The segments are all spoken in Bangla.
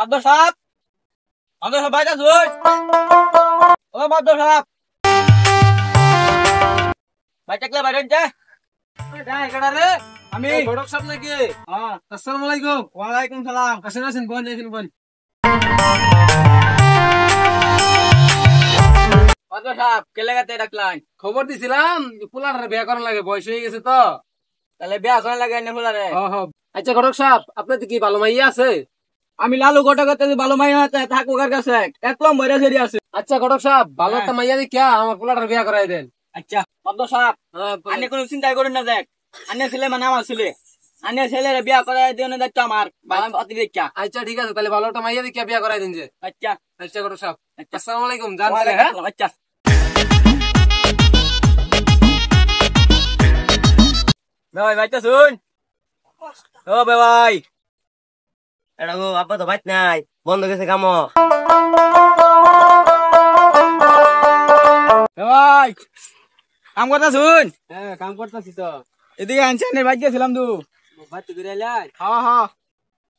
মাদবর সাহেব বাইরে আসুন। ও মাদবর সাহেব ভাই টাকলে বাইরে যা। আমি ঘটক সাহেব নাকি? হ্যাঁ। আসসালামু আলাইকুম। ওয়ালাইকুম সালাম। আসেন আসেন, বোন দেখেন বোন। মাদবর সাহেব কে লাগাতে ডাকলেন? খবর দিছিলাম পোলার বিয়া করার লাগে, বয়স হয়ে গেছে তো। তাহলে বিয়া করে লাগে না ফুলারে? আচ্ছা ঘটক সাহেব, আপনার কি ভালো মাইয়া আছে? আমি লালু গোটা করতে ভালো মাই হতে থাকো কার কাছে একদম মরে সেরি আছে। আচ্ছা ঘটক সাহেব, ভালো একটা মাইয়া দেখিয়া আমার পোলার বিয়া করাই দেন। আচ্ছা মাদবর সাহেব আপনি কোনো চিন্তা করেন না, দেখ আন্নে ছেলে মানে আমার ছেলে, আন্নে ছেলের বিয়া করে দিও না দেখতো আমার অতিরিক্ত। আচ্ছা ঠিক আছে, তাহলে ভালো একটা মাইয়া দেখিয়া বিয়া করাই দেন যে। আচ্ছা আচ্ছা ঘটক সাহেব, আসসালামু আলাইকুম, জান তাহলে। হ্যাঁ আচ্ছা ভাই ভাইটা শুন। ও ভাই এটা গো আব্বা তো বাইত নাই, বন্ধ গেছে কাম। ভাই কাম করতা শুন। হ্যাঁ কাম করতেছি তো। এদিকে আনছেন ভাই গেছিলাম তু। ভাত তো ঘুরে আইলাই। হ্যাঁ হ্যাঁ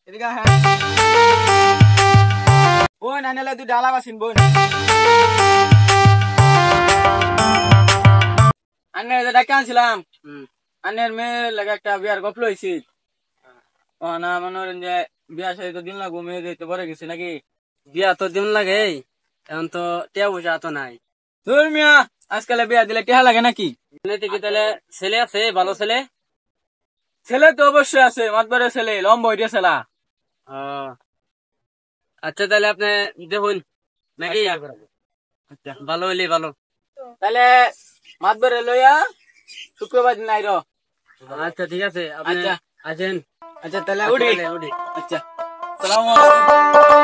এদিকে হ্যাঁ বোন আনলে তুই ডালা বাসিন বোন। আন্নে ডাকে আনছিলাম, আন্নের মেয়ে লাগে একটা বিয়ার গপ্ল হয়েছি। ও না মনে যে বিয়া সাথে তো দিন লাগবো, মেয়ে দিতে পরে গেছি নাকি। বিয়া তো দিন লাগে, এখন তো টিয়া পয়সা তো নাই। তোর মিয়া আজকাল বিয়া দিলে টেহা লাগে নাকি? তাহলে ছেলে আছে ভালো ছেলে? ছেলে তো অবশ্যই আছে, মাতবারের ছেলে, লম্বা হইতে ছেলা। আচ্ছা তাহলে আপনি দেখুন নাকি, ভালো হইলে ভালো। তাহলে মাতবারে লইয়া শুক্রবার দিন আইর। আচ্ছা ঠিক আছে, আপনি আচ্ছা আসেন। আচ্ছা তাহলে উঠি উঠি। আচ্ছা সালাম আলাইকুম।